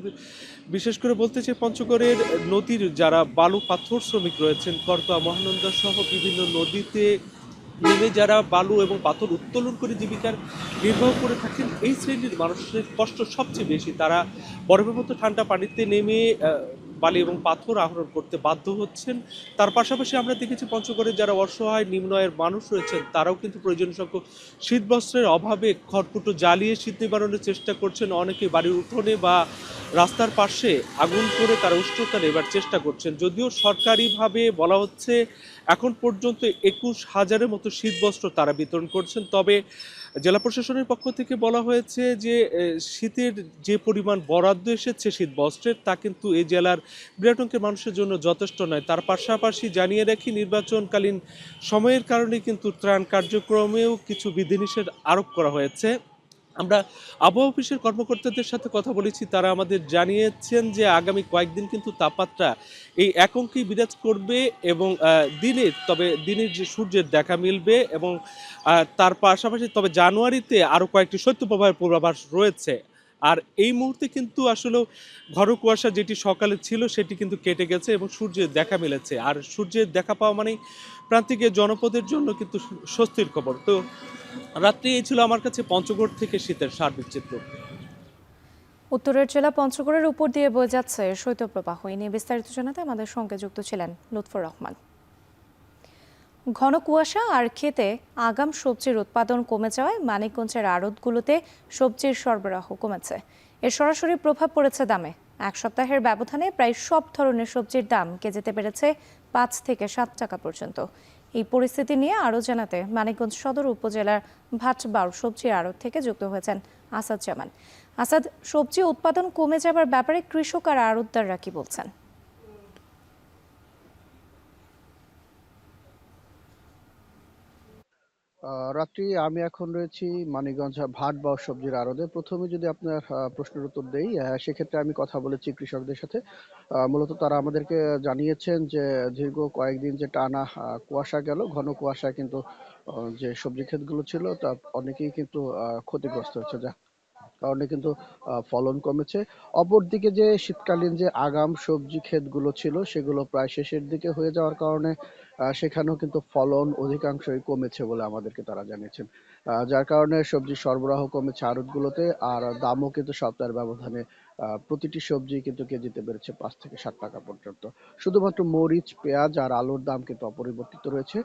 বিশেষ করে বলতে চাই, পঞ্চগড়ের নদীর যারা বালু পাথর শ্রমিক রয়েছেন, করতোয়া, মহানন্দা সহ বিভিন্ন নদীতে নেমে যারা বালু এবং পাথর উত্তোলন করে জীবিকার নির্বাহ করে থাকেন, এই শ্রেণীর মানুষের কষ্ট সবচেয়ে বেশি। তারা বরফের মতো ঠান্ডা পানিতে নেমে বালি এবং পাথর আহরণ করতে বাধ্য হচ্ছেন। তার পাশাপাশি আমরা দেখেছি পঞ্চগড়ে যারা অসহায় নিম্ন আয়ের মানুষ রয়েছেন, তারাও কিন্তু প্রয়োজনীয় সংখ্যক শীতবস্ত্রের অভাবে খড়কুটো জ্বালিয়ে শীত নিবারণের চেষ্টা করছেন। অনেকে বাড়ির উঠোনে বা রাস্তার পাশে আগুন করে তারা উষ্ণতা নেবার চেষ্টা করছেন। যদিও সরকারিভাবে বলা হচ্ছে এখন পর্যন্ত 21,000-এর মতো শীতবস্ত্র তারা বিতরণ করছেন। তবে জেলা প্রশাসনের পক্ষ থেকে বলা হয়েছে যে শীতের যে পরিমাণ বরাদ্দ এসেছে শীতবস্ত্রের, তা কিন্তু এই জেলার বিরাট অংশের মানুষের জন্য যথেষ্ট নয়। তার পাশাপাশি জানিয়ে রাখি, নির্বাচনকালীন সময়ের কারণে কিন্তু ত্রাণ কার্যক্রমেও কিছু বিধিনিষেধ আরোপ করা হয়েছে। আমরা আবহাওয়া অফিসের কর্মকর্তাদের সাথে কথা বলেছি, তারা আমাদের জানিয়েছেন যে আগামী কয়েকদিন কিন্তু তাপমাত্রা এই একঙ্কেই বিরাজ করবে এবং দিনের যে সূর্যের দেখা মিলবে এবং তার পাশাপাশি তবে জানুয়ারিতে আরও কয়েকটি শৈত্যপ্রবাহের পূর্বাভাস রয়েছে। আর এই মুহূর্তে কিন্তু আসলে ঘন কুয়াশা যেটি সকালে ছিল সেটি কিন্তু কেটে গেছে এবং সূর্যের দেখা মিলেছে। আর সূর্যের দেখা পাওয়া মানেই প্রান্তিক জনপদের জন্য কিন্তু স্বস্তির খবর। তো রাত্রি এই ছিল আমার কাছে পঞ্চগড় থেকে শীতের সার্বিক চিত্র। উত্তরের জেলা পঞ্চগড়ের উপর দিয়ে বয়ে যাচ্ছে শৈত্যপ্রবাহ। এই নিয়ে বিস্তারিত জানাতে আমাদের সঙ্গে যুক্ত ছিলেন লুৎফর রহমান। ঘন কুয়াশা আর খেতে আগাম সবজির উৎপাদন কমে যাওয়ায় মানিকগঞ্জের আড়তগুলোতে সবজির সরবরাহ কমেছে। এর সরাসরি প্রভাব পড়েছে দামে। এক সপ্তাহের ব্যবধানে প্রায় সব ধরনের সবজির দাম কেজিতে বেড়েছে 5 থেকে 7 টাকা পর্যন্ত। এই পরিস্থিতি নিয়ে আরও জানাতে মানিকগঞ্জ সদর উপজেলার ভাটবাউর সবজির আড়ত থেকে যুক্ত হয়েছেন আসাদ জামান। আসাদ, সবজি উৎপাদন কমে যাবার ব্যাপারে কৃষক আর আড়তদাররা কি বলছেন? রাত্রি আমি এখন রয়েছি মানিকগঞ্জ ভাটবাউর সবজির আড়তে। প্রথমে যদি আপনার প্রশ্নের উত্তর দেই, সেক্ষেত্রে আমি কথা বলেছি কৃষকদের সাথে। মূলত তারা আমাদেরকে জানিয়েছেন যে দীর্ঘ কয়েকদিন যে টানা কুয়াশা গেল, ঘন কুয়াশা কিন্তু যে সবজি ক্ষেতগুলো ছিল তা অনেকেই কিন্তু ক্ষতিগ্রস্ত হচ্ছে, যা কারণে কিন্তু ফলন কমেছে। অপরদিকে যে শীতকালীন যে আগাম সবজি ক্ষেতগুলো ছিল সেগুলো প্রায় শেষের দিকে হয়ে যাওয়ার কারণে সেখানেও কিন্তু ফলন অধিকাংশই কমেছে বলে আমাদেরকে তারা জানিয়েছেন। যার কারণে সবজির সরবরাহ কমেছে আড়তগুলোতে, আর দামও কিন্তু সপ্তাহের ব্যবধানে প্রতিটি সবজি কিন্তু কেজিতে বেড়েছে 5 থেকে 7 টাকা পর্যন্ত। শুধুমাত্র মরিচ, পেঁয়াজ আর আলুর দাম কিন্তু অপরিবর্তিত রয়েছে।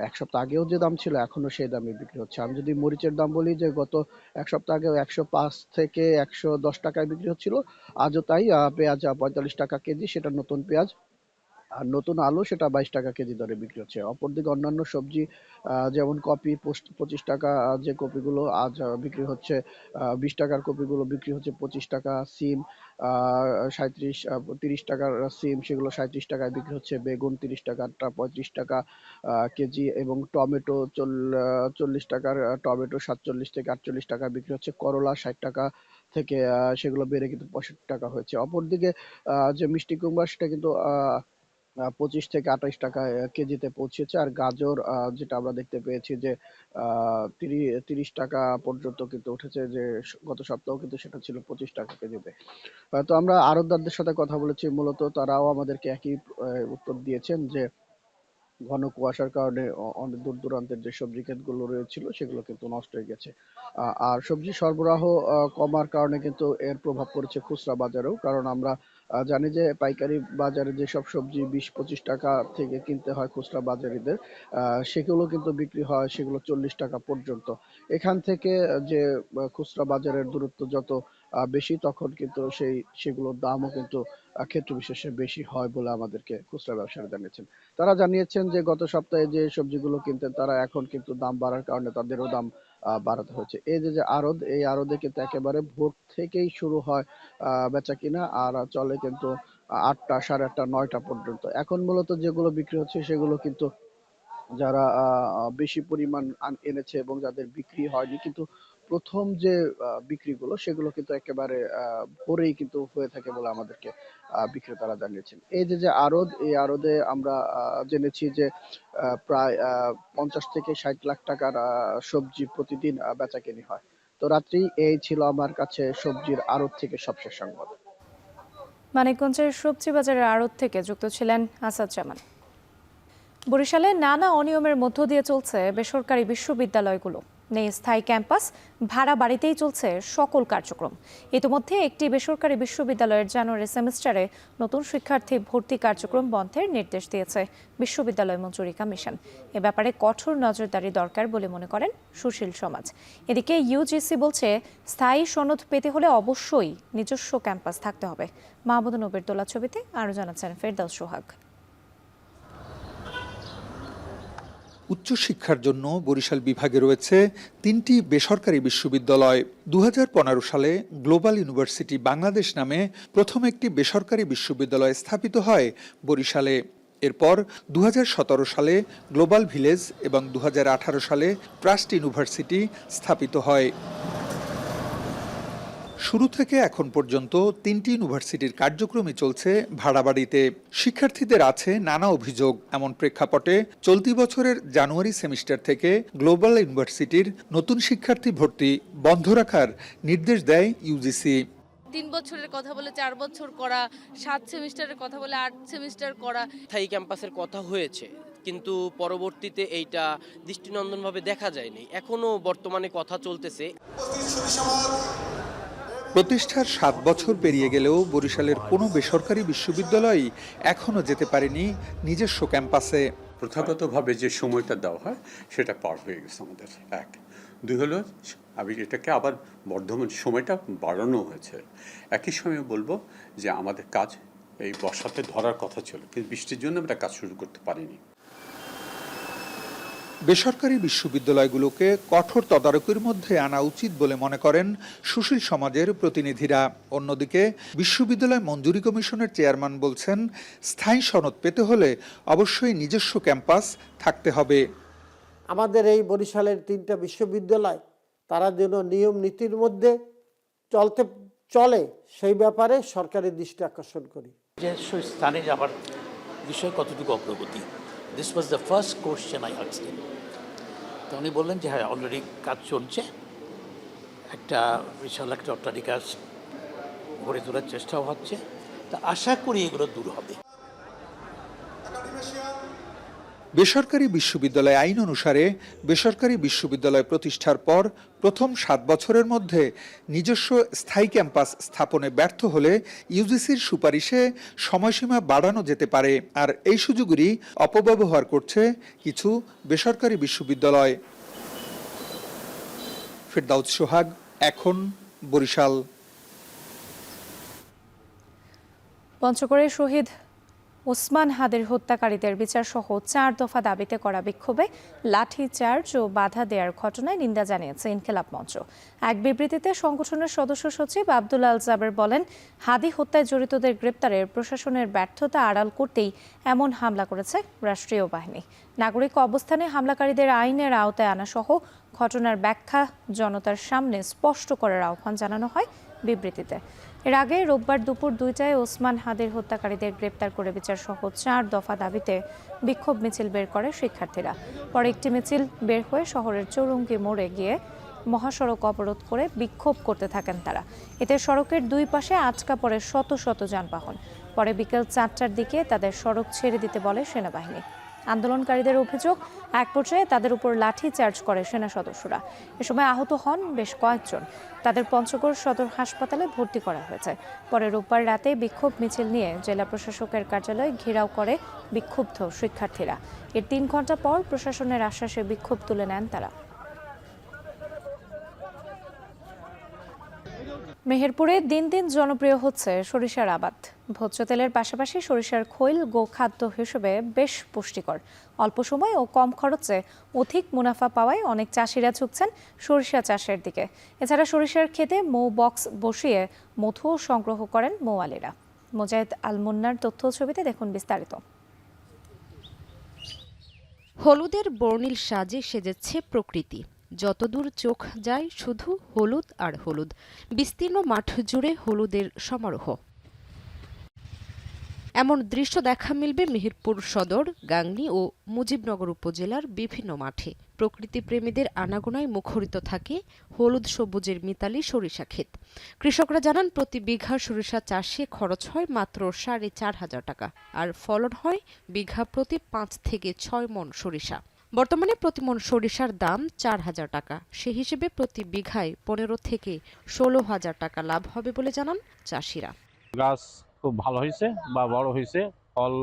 এক সপ্তাহ আগেও যে দাম ছিল এখনো সেই দামে বিক্রি হচ্ছে। আমি যদি মরিচের দাম বলি, যে গত এক সপ্তাহ আগেও 105 থেকে 110 টাকায় বিক্রি হচ্ছিল, আজও তাই। পেঁয়াজ 45 টাকা কেজি, সেটা নতুন পেঁয়াজ। আর নতুন আলু সেটা 22 টাকা কেজি দরে বিক্রি হচ্ছে। অপরদিকে অন্যান্য সবজি যেমন কপি 25 টাকা, যে কপিগুলো আজ বিক্রি হচ্ছে 20 টাকার কপিগুলো বিক্রি হচ্ছে 25 টাকা। সিম 30 টাকার সিম, সেগুলো 37 টাকায় বিক্রি হচ্ছে। বেগুন 30 টাকারটা 35 টাকা কেজি, এবং টমেটো 40 টাকার টমেটো 47 থেকে 48 টাকা বিক্রি হচ্ছে। করলা 60 টাকা থেকে সেগুলো বেড়ে কিন্তু 65 টাকা হয়েছে। অপরদিকে যে মিষ্টি কুমড়া সেটা কিন্তু 25 থেকে 28 টাকা কেজিতে পৌঁছেছে। আর গাজর যেটা আমরা দেখতে পেয়েছি যে 30 টাকা পর্যন্ত কিন্তু উঠেছে, যে গত সপ্তাহ কিন্তু সেটা ছিল 25 টাকা কেজিতে। তো আমরা আড়তদারদের সাথে কথা বলেছি, মূলত তারাও আমাদেরকে একই উত্তর দিয়েছেন যে ঘন কুয়াশার কারণে অনেক দূর দূরান্তের যে সবজি ক্ষেতগুলো রয়েছিল সেগুলো কিন্তু নষ্ট হয়ে গেছে। আর সবজি সরবরাহ কমার কারণে কিন্তু এর প্রভাব পড়েছে খুচরা বাজারেও। কারণ আমরা জানি যে পাইকারি বাজারে যেসব সবজি 20-25 টাকা থেকে কিনতে হয় খুচরা বাজারিদের, সেগুলো কিন্তু বিক্রি হয় সেগুলো 40 টাকা পর্যন্ত। এখান থেকে যে খুচরা বাজারের দূরত্ব যত বেশি, তখন কিন্তু সেগুলোর দামও কিন্তু ক্ষেত্র বিশেষে বেশি হয় বলে আমাদেরকে খুচরা ব্যবসায়ীরা জানিয়েছেন। তারা জানিয়েছেন যে গত সপ্তাহে যে সবজিগুলো কিনতেন তারা এখন কিন্তু দাম বাড়ার কারণে তাদেরও দাম বাড়াতে হচ্ছে। এই যে আড়ত, এই আড়তে কিন্তু একেবারে ভোর থেকেই শুরু হয় বেচা কিনা, আর চলে কিন্তু 8টা, 8:30, 9টা পর্যন্ত। এখন মূলত যেগুলো বিক্রি হচ্ছে সেগুলো কিন্তু যারা বেশি পরিমাণ এনেছে এবং যাদের বিক্রি হয়নি, কিন্তু প্রথম যে বিক্রিগুলো সেগুলো কিন্তু একেবারে ভোরেই কিন্তু হয়ে থাকে বলে আমাদেরকে বিক্রেতারা জানিয়েছেন। এই যে আড়ত, এই আড়তে আমরা জেনেছি যে প্রায় 50 থেকে 60 লাখ টাকার সবজি প্রতিদিন বেচাকেনি হয়। তো রাত্রি এই ছিল আমার কাছে সবজির আড়ত থেকে সবশেষ সংবাদ। মানিকগঞ্জের সবজি বাজারের আড়ত থেকে যুক্ত ছিলেন আসাদ জামান। বরিশালে নানা অনিয়মের মধ্য দিয়ে চলছে বেসরকারি বিশ্ববিদ্যালয়গুলো। নেই স্থায়ী ক্যাম্পাস, ভাড়া বাড়িতেই চলছে সকল কার্যক্রম। ইতিমধ্যে একটি বেসরকারি বিশ্ববিদ্যালয়ের জানুয়ারি সেমিস্টারে নতুন শিক্ষার্থী ভর্তি কার্যক্রম বন্ধের নির্দেশ দিয়েছে বিশ্ববিদ্যালয় মঞ্জুরি কমিশন। এ ব্যাপারে কঠোর নজরদারি দরকার বলে মনে করেন সুশীল সমাজ। এদিকে ইউজিসি বলছে স্থায়ী সনদ পেতে হলে অবশ্যই নিজস্ব ক্যাম্পাস থাকতে হবে। মাহমুদুন নবীর দোলা ছবিতে আরও জানাচ্ছেন ফেরদাউস সোহাগ। উচ্চশিক্ষার জন্য বরিশাল বিভাগে রয়েছে 3টি বেসরকারি বিশ্ববিদ্যালয়। 2015 সালে গ্লোবাল ইউনিভার্সিটি বাংলাদেশ নামে প্রথম একটি বেসরকারি বিশ্ববিদ্যালয় স্থাপিত হয় বরিশালে। এরপর 2017 সালে গ্লোবাল ভিলেজ এবং 2018 সালে ট্রাস্ট ইউনিভার্সিটি স্থাপিত হয়। শুরু থেকে এখন পর্যন্ত 3টি ইউনিভার্সিটির কার্যক্রমই চলছে ভাড়াবাড়িতে। শিক্ষার্থীদের আছে নানা অভিযোগ। এমন প্রেক্ষাপটে চলতি বছরের জানুয়ারি সেমিস্টার থেকে গ্লোবাল ইউনিভার্সিটির নতুন শিক্ষার্থী ভর্তি বন্ধ রাখার নির্দেশ দেয় ইউজিসি। 3 বছরের কথা বলে 4 বছর করা, 7 সেমিস্টারের কথা বলে 8 সেমিস্টার করা। স্থায়ী ক্যাম্পাসের কথা হয়েছে, কিন্তু পরবর্তীতে এইটা দৃষ্টিনন্দনভাবে দেখা যায়নি। এখনো বর্তমানে কথা চলতেছে। প্রতিষ্ঠার 7 বছর পেরিয়ে গেলেও বরিশালের কোনো বেসরকারি বিশ্ববিদ্যালয়ই এখনো যেতে পারেনি নিজস্ব ক্যাম্পাসে। প্রথাগতভাবে যে সময়টা দেওয়া হয় সেটা পার হয়ে গেছে আমাদের। 1, 2 হলো আমি এটাকে আবার বর্ধমান সময়টা বাড়ানো হয়েছে। একই সময়ে বলবো যে আমাদের কাজ এই বর্ষাতে ধরার কথা ছিল, কিন্তু বৃষ্টির জন্য আমরা কাজ শুরু করতে পারিনি। বেসরকারি বিশ্ববিদ্যালয়গুলোকে কঠোর তদারকির মধ্যে আনা উচিত বলে মনে করেন সুশীল সমাজের প্রতিনিধিরা। অন্যদিকে বিশ্ববিদ্যালয় মঞ্জুরি কমিশনের চেয়ারম্যান বলছেন, স্থায়ী সনদ পেতে হলে অবশ্যই নিজস্ব ক্যাম্পাস থাকতে হবে। আমাদের এই বরিশালের 3টা বিশ্ববিদ্যালয় তারা যেন নিয়ম নীতির মধ্যে চলে সেই ব্যাপারে সরকারের দৃষ্টি আকর্ষণ করি। স্থানে যাওয়ার বিষয়ে কতটুকু অগ্রগতি, this was the first question I asked হিম। তো উনি বললেন যে হ্যাঁ, অলরেডি কাজ চলছে, একটা বিশাল একটা অট্টালিকা গড়ে তোলার চেষ্টাও হচ্ছে। তা আশা করি এগুলো দূর হবে। বেসরকারি বিশ্ববিদ্যালয় আইন অনুসারে বেসরকারি বিশ্ববিদ্যালয় প্রতিষ্ঠার পর প্রথম 7 বছরের মধ্যে নিজস্ব স্থায়ী ক্যাম্পাস স্থাপনে ব্যর্থ হলে ইউজিসির সুপারিশে সময়সীমা বাড়ানো যেতে পারে। আর এই সুযোগেরই অপব্যবহার করছে কিছু বেসরকারি বিশ্ববিদ্যালয়। ফেরদাউস সোহাগ, এখন, বরিশাল। পঞ্চগড়ের শহীদ ওসমান হাদির হত্যাকারীদের বিচার সহ 4 দফা দাবিতে করা বিক্ষোভে লাঠিচার্জ ও বাধা দেওয়ার ঘটনায় নিন্দা জানিয়েছে ইনকিলাব মঞ্চ। এক বিবৃতিতে সংগঠনের সদস্য সচিব আব্দুল আল জাবের বলেন, হাদি হত্যায় জড়িতদের গ্রেপ্তারে প্রশাসনের ব্যর্থতা আড়াল করতেই এমন হামলা করেছে রাষ্ট্রীয় বাহিনী। নাগরিক অবস্থানে হামলাকারীদের আইনের আওতায় আনা সহ ঘটনার ব্যাখ্যা জনতার সামনে স্পষ্ট করার আহ্বান জানানো হয় বিবৃতিতে। এর আগে রোববার দুপুর 2টায় ওসমান হাদির হত্যাকারীদের গ্রেপ্তার করে বিচার সহ 4 দফা দাবিতে বিক্ষোভ মিছিল বের করে শিক্ষার্থীরা। পরে একটি মিছিল বের হয়ে শহরের চৌরঙ্গি মোড়ে গিয়ে মহাসড়ক অবরোধ করে বিক্ষোভ করতে থাকেন তারা। এতে সড়কের 2 পাশে আটকা পড়ে শত শত যানবাহন। পরে বিকেল 4টার দিকে তাদের সড়ক ছেড়ে দিতে বলে সেনাবাহিনী। আন্দোলনকারীদের অভিযোগ, এক পর্যায়ে তাদের উপর লাঠি চার্জ করে সেনা সদস্যরা। এ সময় আহত হন বেশ কয়েকজন। তাদের পঞ্চগড় সদর হাসপাতালে ভর্তি করা হয়েছে। পরে রোববার রাতে বিক্ষোভ মিছিল নিয়ে জেলা প্রশাসকের কার্যালয় ঘেরাও করে বিক্ষুব্ধ শিক্ষার্থীরা। এর 3 ঘন্টা পর প্রশাসনের আশ্বাসে বিক্ষোভ তুলে নেন তারা। মেহেরপুরে দিন দিন জনপ্রিয় হচ্ছে সরিষার আবাদ। ভোজ্য তেলের পাশাপাশি সরিষার খৈল গোখাদ্য হিসেবে বেশ পুষ্টিকর। অল্প সময় ও কম খরচে অধিক মুনাফা পাওয়ায় অনেক চাষিরা ঝুঁকছেন সরিষা চাষের দিকে। এছাড়া সরিষার ক্ষেতে মৌ বক্স বসিয়ে মধু সংগ্রহ করেন মৌয়ালিরা। মোজায়েদ আল মুন্নার তথ্য ছবিতে দেখুন বিস্তারিত। হলুদের বর্ণিল সাজে সেজেছে প্রকৃতি। যতদূর চোখ যায় শুধু হলুদ আর হলুদ। বিস্তীর্ণ মাঠ জুড়ে হলুদের সমারোহ। এমন দৃশ্য দেখা মিলবে মেহেরপুর সদর, গাংনী ও মুজিবনগর উপজেলার বিভিন্ন মাঠে। প্রকৃতিপ্রেমীদের আনাগোনায় মুখরিত থাকে হলুদ সবুজের মিতালি সরিষা ক্ষেত। কৃষকরা জানান, প্রতি বিঘা সরিষা চাষে খরচ হয় মাত্র 4,500 টাকা, আর ফলন হয় বিঘা প্রতি 5 থেকে 6 মণ সরিষা। বর্তমানে প্রতি মণ সরিষার দাম 4,000 টাকা। সে হিসেবে প্রতি বিঘায় 15 থেকে 16,000 টাকা লাভ হবে বলে জানান চাষিরা। গাছ খুব ভালো হয়েছে বা বড় হয়েছে, ফল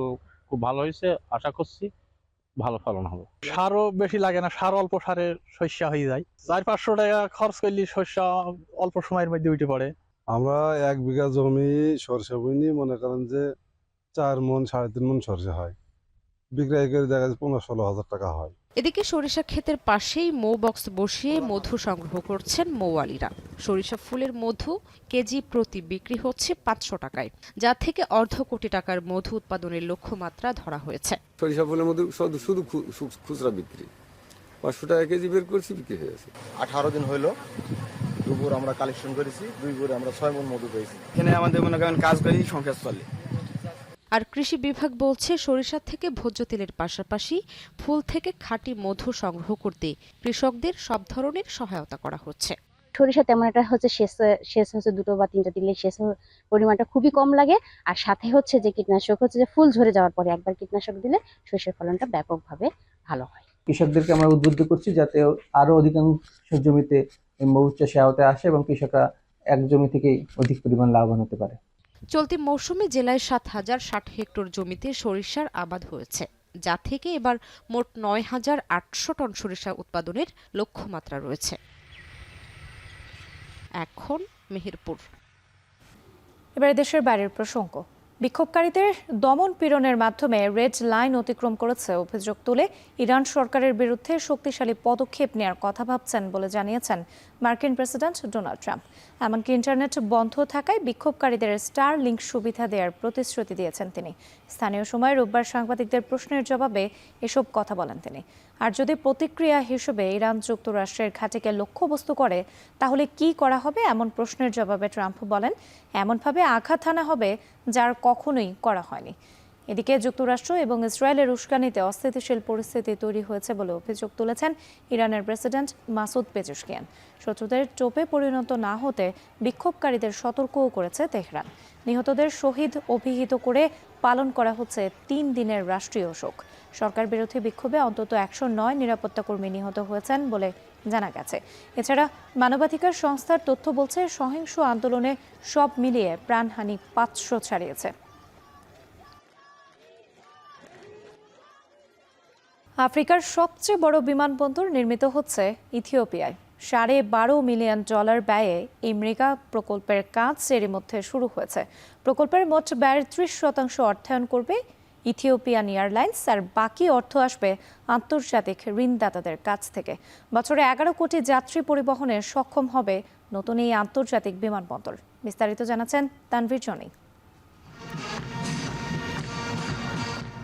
খুব ভালো হয়েছে, আশা করছি ভালো ফলন হবে। সারও বেশি লাগে না, সার অল্প সারে শস্য হয়ে যায়। 400-500 টাকা খরচ করলে শস্য অল্প সময়ের মধ্যে উঠে পড়ে। আমরা 1 বিঘা জমি সরষে বুনি, মনে করেন যে 4 মণ 3.5 মণ সরষে হয়। বিক্রয় করে দেখা যাচ্ছে 15-16 হাজার টাকা হয়। এদিকে সরিষা ক্ষেতের পাশেই মৌ বক্স বসিয়ে মধু সংগ্রহ করছেন মৌয়ালিরা। সরিষা ফুলের মধু কেজি প্রতি বিক্রি হচ্ছে 500 টাকায়, যা থেকে অর্ধ কোটি টাকার মধু উৎপাদনের লক্ষ্যমাত্রা ধরা হয়েছে। সরিষা ফুলের মধু শুধু খুচরা বিক্রি 500 টাকা কেজি বের করছি, বিক্রি হয়ে গেছে। 18 দিন হইলো দুপুর আমরা কালেকশন করেছি, 2 ভোরে আমরা 6 মণ মধু পেয়েছি। এখানে আমাদের মনে করেন কাজ করি, সংসার চলে। আর কৃষি বিভাগ বলছে সরিষা থেকে ভোজ্য তেলের পাশাপাশি ফুল থেকে খাঁটি মধু সংগ্রহ করতে কৃষকদের সব ধরনের সহায়তা করা হচ্ছে। সরিষা তেমন একটা হচ্ছে শেষ হচ্ছে 2 বা 3টা দিলে শেষ পরিমাণটা খুবই কম লাগে। আর সাথে হচ্ছে যে কীটনাশক হচ্ছে যে ফুল ঝরে যাওয়ার পরে একবার কীটনাশক দিলে সরিষার ফলনটা ব্যাপকভাবে ভালো হয়। কৃষকদেরকে আমরা উদ্বুদ্ধ করছি যাতে আরো অধিকাংশ জমিতে মৌ চাষে আওতায় আসে এবং কৃষকরা এক জমি থেকেই অধিক পরিমাণ লাভবান হতে পারে। চলতি মৌসুমে জেলায় 7060 হেক্টর জমিতে সরিষার আবাদ হয়েছে, যা থেকে এবার মোট 9800 টন সরিষা উৎপাদনের লক্ষ্যমাত্রা রয়েছে। এখন মেহেরপুর। এবারে দেশের বাইরের প্রসঙ্গ। বিক্ষোভকারীদের দমন পীড়নের মাধ্যমে রেড লাইন অতিক্রম করেছে অভিযোগ তুলে ইরান সরকারের বিরুদ্ধে শক্তিশালী পদক্ষেপ নেওয়ার কথা ভাবছেন বলে জানিয়েছেন মার্কিন প্রেসিডেন্ট ডোনাল্ড ট্রাম্প। এমনকি ইন্টারনেট বন্ধ থাকায় বিক্ষোভকারীদের স্টার লিঙ্ক সুবিধা দেওয়ার প্রতিশ্রুতি দিয়েছেন তিনি। স্থানীয় সময় রোববার সাংবাদিকদের প্রশ্নের জবাবে এসব কথা বলেন তিনি। আর যদি প্রতিক্রিয়া হিসেবে ইরান যুক্তরাষ্ট্রের ঘাঁটিকে লক্ষ্যবস্তু করে তাহলে কি করা হবে এমন প্রশ্নের জবাবে ট্রাম্প বলেন, এমনভাবে আঘাত হানা হবে যার কখনোই করা হয়নি। এদিকে যুক্তরাষ্ট্র এবং ইসরায়েলের উস্কানিতে অস্থিতিশীল পরিস্থিতি তৈরি হয়েছে বলে অভিযোগ তুলেছেন ইরানের প্রেসিডেন্ট মাসুদ পেজেশকিয়ান। শত্রুদের টোপে পরিণত না হতে বিক্ষোভকারীদের সতর্কও করেছে তেহরান। নিহতদের শহীদ অভিহিত করে পালন করা হচ্ছে 3 দিনের রাষ্ট্রীয় শোক। সরকার বিরোধী বিক্ষোভে অন্তত 109 নিরাপত্তাকর্মী নিহত হয়েছেন বলে জানা গেছে। এছাড়া মানবাধিকার সংস্থার তথ্য বলছে সহিংস আন্দোলনে সব মিলিয়ে প্রাণহানি 500 ছাড়িয়েছে। আফ্রিকার সবচেয়ে বড় বিমানবন্দর নির্মিত হচ্ছে ইথিওপিয়ায়। $12.5 মিলিয়ন ব্যয়ে এই মেগা প্রকল্পের কাজ এরই মধ্যে শুরু হয়েছে। প্রকল্পের মোট ব্যয়ের 30% অর্থায়ন করবে ইথিওপিয়ান এয়ারলাইন্স, আর বাকি অর্থ আসবে আন্তর্জাতিক ঋণদাতাদের কাছ থেকে। বছরে 11 কোটি যাত্রী পরিবহনে সক্ষম হবে নতুন এই আন্তর্জাতিক বিমানবন্দর। বিস্তারিত জানাচ্ছেন তানভীর জনি।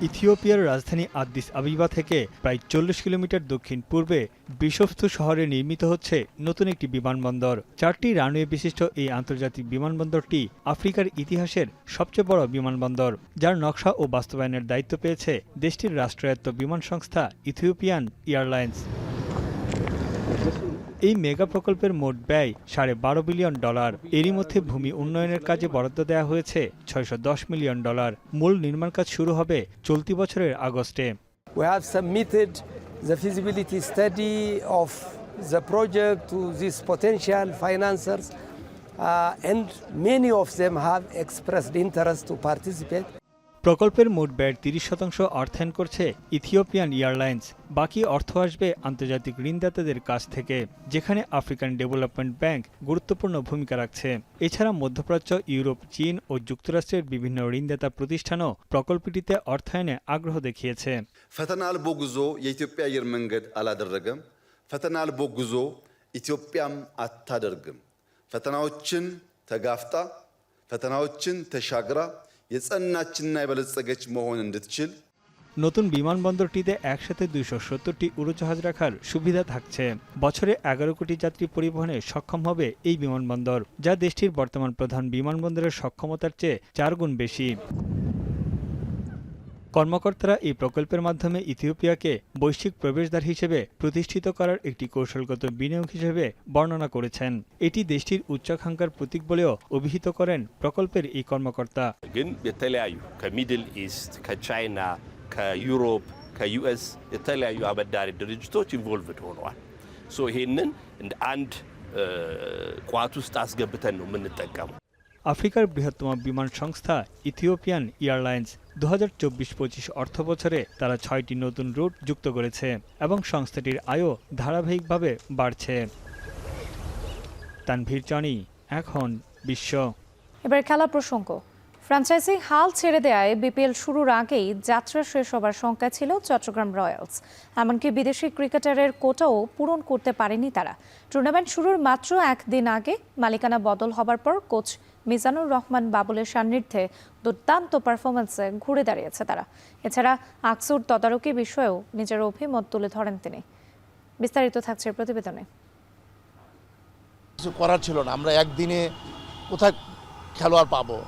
ইথিওপিয়ার রাজধানী আদিস আবিবা থেকে প্রায় 40 কিলোমিটার দক্ষিণ পূর্বে বিশফতু শহরে নির্মিত হচ্ছে নতুন একটি বিমানবন্দর। 4টি রানওয়ে বিশিষ্ট এই আন্তর্জাতিক বিমানবন্দরটি আফ্রিকার ইতিহাসের সবচেয়ে বড় বিমানবন্দর, যার নকশা ও বাস্তবায়নের দায়িত্ব পেয়েছে দেশটির রাষ্ট্রায়ত্ত বিমান সংস্থা ইথিওপিয়ান এয়ারলাইন্স। এই মেগা প্রকল্পের মোট ব্যয় $12.5 বিলিয়ন। এরই মধ্যে ভূমি উন্নয়নের কাজে বরাদ্দ দেওয়া হয়েছে $610 মিলিয়ন। মূল নির্মাণ কাজ শুরু হবে চলতি বছরের আগস্টে। We have submitted the feasibility study of the project to these potential financiers and many of them have expressed interest to participate. প্রকল্পের মোট ব্যয়ের 30% অর্থায়ন করছে ইথিওপিয়ান এয়ারলাইন্স। বাকি অর্থ আসবে আন্তর্জাতিক ঋণদাতাদের কাছ থেকে, যেখানে আফ্রিকান ডেভেলপমেন্ট ব্যাংক গুরুত্বপূর্ণ ভূমিকা রাখছে। এছাড়া মধ্যপ্রাচ্য, ইউরোপ, চীন ও যুক্তরাষ্ট্রের বিভিন্ন ঋণদাতা প্রতিষ্ঠানও প্রকল্পটিতে অর্থায়নে আগ্রহ দেখিয়েছে। ፈተና አልቦ ጉዞ የኢትዮጵያ አየር መንገድ አላደረገም። ፈተና አልቦ ጉዞ ኢትዮጵያም አታደርግም። ፈተናዎችን ተጋፍጣ ፈተናዎችን ተሻግራ የጸናችና የበለጸገች መሆን እንድትችል নতুন বিমানবন্দরটিতে একসাথে 270টি উড়োজাহাজ রাখার সুবিধা থাকছে। বছরে 11 কোটি যাত্রী পরিবহনে সক্ষম হবে এই বিমানবন্দর, যা দেশটির বর্তমান প্রধান বিমানবন্দরের সক্ষমতার চেয়ে 4 গুণ বেশি। কর্মকর্তারা এই প্রকল্পের মাধ্যমে ইথিওপিয়াকে বৈশ্বিক প্রবেশদ্বার হিসেবে প্রতিষ্ঠিত করার একটি কৌশলগত বিনিয়োগ হিসেবে বর্ণনা করেছেন। এটি দেশটির উচ্চাকাঙ্ক্ষার প্রতীক বলেও অভিহিত করেন প্রকল্পের এই কর্মকর্তা। ግን የተለያዩ ከሚድል ኢስት ከቻይና ከዩሮፕ ከዩኤስ የተለያዩ አበዳሪ ድርጅቶች ኢንቮልቭድ ሆነዋል። ይሄንን እንደ አንድ ቋት ውስጥ አስገብተን ነው የምንጠቀመው። আফ্রিকার বৃহত্তম বিমান সংস্থা ইথিওপিয়ান এয়ারলাইন্স 2024-25 অর্থ বছরে তারা 6টি নতুন রুট যুক্ত করেছে এবং সংস্থাটির আয়ও ধারাবাহিকভাবে বাড়ছে। তানভীর জনি, এখন বিশ্ব। এবার খেলা প্রসঙ্গ। ফ্র্যাঞ্চাইজি হাল ছেড়ে দেওয়ায় বিপিএল শুরুর আগেই যাত্রা শেষ হবার শঙ্কা ছিল চট্টগ্রাম রয়্যালস। এমনকি বিদেশি ক্রিকেটারের কোটাও পূরণ করতে পারেনি তারা। টুর্নামেন্ট শুরুর মাত্র একদিন আগে মালিকানা বদল হবার পর কোচ মিজানুর রহমান বাবুলের সান্নিধ্যে দুর্দান্ত পারফরম্যান্সে ঘুরে দাঁড়িয়েছে তারা। এছাড়া আকসুর তদারকি বিষয়েও নিজের অভিমত তুলে ধরেন তিনি। বিস্তারিত থাকছে প্রতিবেদনে। কিছু করার ছিল না, আমরা একদিনে কোথায় খেলোয়াড় পাবো।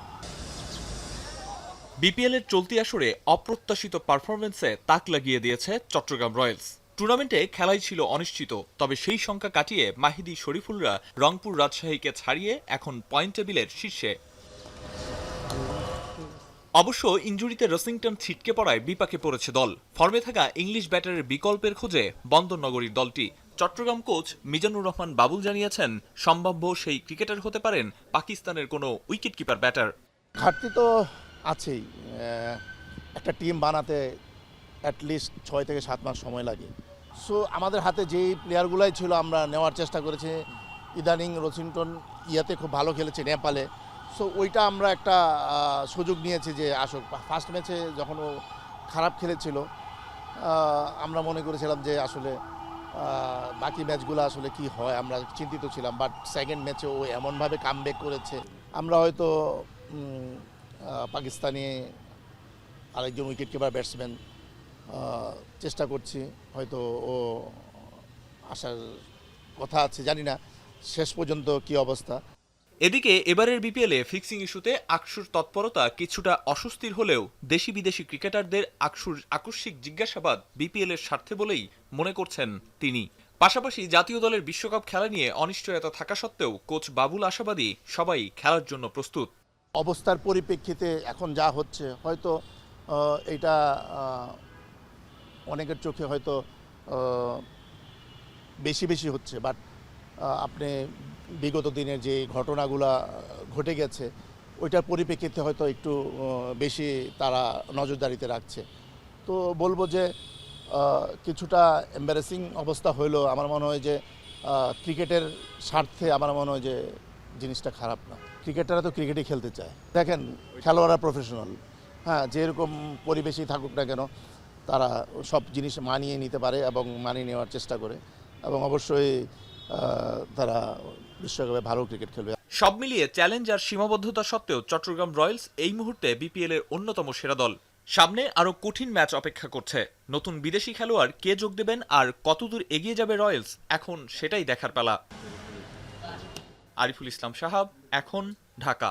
বিপিএল এর চলতি আসরে অপ্রত্যাশিত পারফরমেন্সে তাক লাগিয়ে দিয়েছে চট্টগ্রাম রয়্যালস। টুর্নামেন্টে খেলাই ছিল অনিশ্চিত, তবে সেই সংখ্যা কাটিয়ে মাহিদি শরীফুলরা রংপুর রাজশাহীকে ছাড়িয়ে এখন পয়েন্ট টেবিলের শীর্ষে। অবশ্য ইনজুরিতে রসিংটন ছিটকে পড়ায় বিপাকে পড়েছে দল। ফর্মে থাকা ইংলিশ ব্যাটারের বিকল্পের খোঁজে বন্দরনগরীর দলটি। চট্টগ্রাম কোচ মিজানুর রহমান বাবুল জানিয়েছেন, সম্ভাব্য সেই ক্রিকেটার হতে পারেন পাকিস্তানের কোনো উইকেট কিপার ব্যাটার। ঘাটতি তো আছেই, একটা টিম বানাতে অ্যাটলিস্ট 6 থেকে 7 মাস সময় লাগে। সো আমাদের হাতে যেই প্লেয়ারগুলাই ছিল আমরা নেওয়ার চেষ্টা করেছি। ইদানিং রসিংটন ইয়াতে খুব ভালো খেলেছে নেপালে, সো ওইটা আমরা একটা সুযোগ নিয়েছি যে আসুক। ফার্স্ট ম্যাচে যখন ও খারাপ খেলেছিল আমরা মনে করেছিলাম যে আসলে বাকি ম্যাচগুলো আসলে কি হয়, আমরা চিন্তিত ছিলাম। বাট সেকেন্ড ম্যাচে ও এমনভাবে কামব্যাক করেছে, আমরা হয়তো পাকিস্তানি আরেকজন উইকেট কিপার ব্যাটসম্যান চেষ্টা করছি, হয়তো ও আসার কথা আছে, জানি না শেষ পর্যন্ত কি অবস্থা। এদিকে এবারের বিপিএলে ফিক্সিং ইস্যুতে আকসুর তৎপরতা কিছুটা অস্বস্তির হলেও দেশি বিদেশি ক্রিকেটারদের আকসুর আকস্মিক জিজ্ঞাসাবাদ বিপিএল এর স্বার্থে বলেই মনে করছেন তিনি। পাশাপাশি জাতীয় দলের বিশ্বকাপ খেলা নিয়ে অনিশ্চয়তা থাকা সত্ত্বেও কোচ বাবুল আশাবাদী সবাই খেলার জন্য প্রস্তুত। অবস্থার পরিপ্রেক্ষিতে এখন যা হচ্ছে হয়তো এটা অনেকের চোখে হয়তো বেশি হচ্ছে, বাট আপনি বিগত দিনের যে ঘটনাগুলা ঘটে গেছে ওইটার পরিপ্রেক্ষিতে হয়তো একটু বেশি তারা নজরদারিতে রাখছে। তো বলবো যে কিছুটা এম্বারেসিং অবস্থা হইলেও আমার মনে হয় যে ক্রিকেটের স্বার্থে আমার মনে হয় যে জিনিসটা খারাপ না। ক্রিকেটাররা তো ক্রিকেটই খেলতে চায়। দেখেন খেলোয়াড়রা প্রফেশনাল, হ্যাঁ, যেরকম পরিবেশেই থাকুক না কেন তারা সব জিনিস মানিয়ে নিতে পারে এবং মানিয়ে নেওয়ার চেষ্টা করে, এবং অবশ্যই তারা বিশ্বকাপে ভালো ক্রিকেট খেলবে। সব মিলিয়ে চ্যালেঞ্জ আর সীমাবদ্ধতা সত্ত্বেও চট্টগ্রাম রয়্যালস এই মুহূর্তে বিপিএল এর অন্যতম সেরা দল। সামনে আরো কঠিন ম্যাচ অপেক্ষা করছে। নতুন বিদেশি খেলোয়াড় কে যোগ দেবেন আর কতদূর এগিয়ে যাবে রয়্যালস, এখন সেটাই দেখার পালা। আরিফুল ইসলাম সাহাব, এখন, ঢাকা।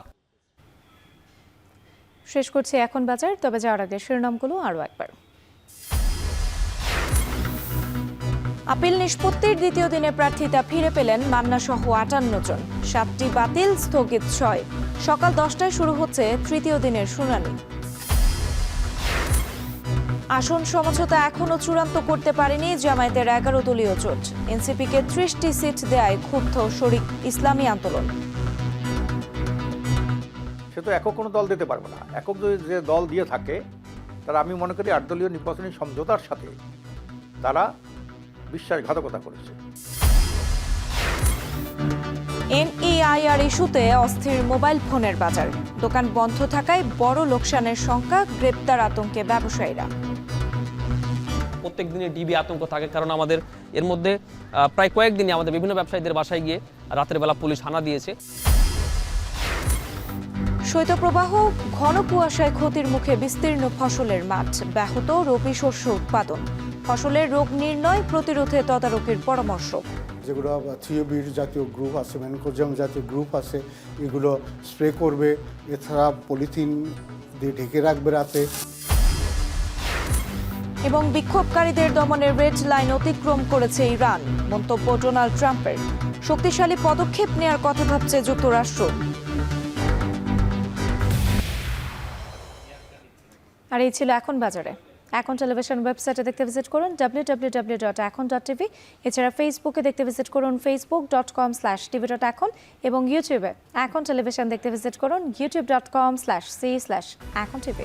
শেষ করছি এখন বাজার, তবে যাওয়ার আগে শিরোনামগুলো আরও একবার। আপিল নিষ্পত্তির দ্বিতীয় দিনে প্রার্থিতা ফিরে পেলেন মান্না সহ 58 জন। 7টি বাতিল, স্থগিত 6। সকাল 10টায় শুরু হচ্ছে তৃতীয় দিনের শুনানি। আসন সমঝোতা এখনো চূড়ান্ত করতে পারেনি জামায়াতের 11 দলীয় জোট। এনসিপিকে 30টি সিট দেয় ক্ষুব্ধ শরিক ইসলামী আন্দোলন। সে তো একক কোনো দল দিতে পারবে না। একক যে দল দিয়ে থাকে তারা, আমি মনে করি 8 দলীয় নির্বাচনী সমঝোতার সাথে তারা বিশ্বাসঘাতকতা করেছে। এনইআইআর ইস্যুতে অস্থির মোবাইল ফোনের বাজার। দোকান বন্ধ থাকায় বড় লোকসানের শঙ্কা, গ্রেপ্তার আতঙ্কে ব্যবসায়ীরা। প্রত্যেক দিনে ডিবি আতঙ্ক থাকে, কারণ আমাদের এর মধ্যে প্রায় কয়েকদিনই আমাদের বিভিন্ন ব্যবসায়ীদের বাসায় গিয়ে রাতের বেলা পুলিশ হানা দিয়েছে। শৈত্যপ্রবাহ, ঘন কুয়াশায় ক্ষতির মুখে বিস্তীর্ণ ফসলের মাঠ, ব্যাহত রবি শস্য উৎপাদন। ফসলের রোগ নির্ণয়, প্রতিরোধে তদারকির পরামর্শ। যেগুলো থিওবির জাতীয় গ্রুপ আছে, ম্যানকোজিয়াম জাতীয় গ্রুপ আছে, এগুলো স্প্রে করবে। এছাড়া পলিথিন দিয়ে ঢেকে রাখবে রাতে। এবং বিক্ষোভকারীদের দমনের রেড লাইন অতিক্রম করেছে ইরান, মন্তব্য ডোনাল্ড ট্রাম্পের। শক্তিশালী পদক্ষেপ নেয়ার কথা ভাবছে যুক্তরাষ্ট্র। আর এই ছিল এখন বাজারে। এখন টেলিভিশন ওয়েবসাইটে দেখতে ভিজিট করুন www.ekon.tv। এছাড়া ফেসবুকে দেখতে ভিজিট করুন facebook.com/tv.ekon এবং ইউটিউবে এখন টেলিভিশন দেখতে ভিজিট করুন youtube.com/c/ekontv।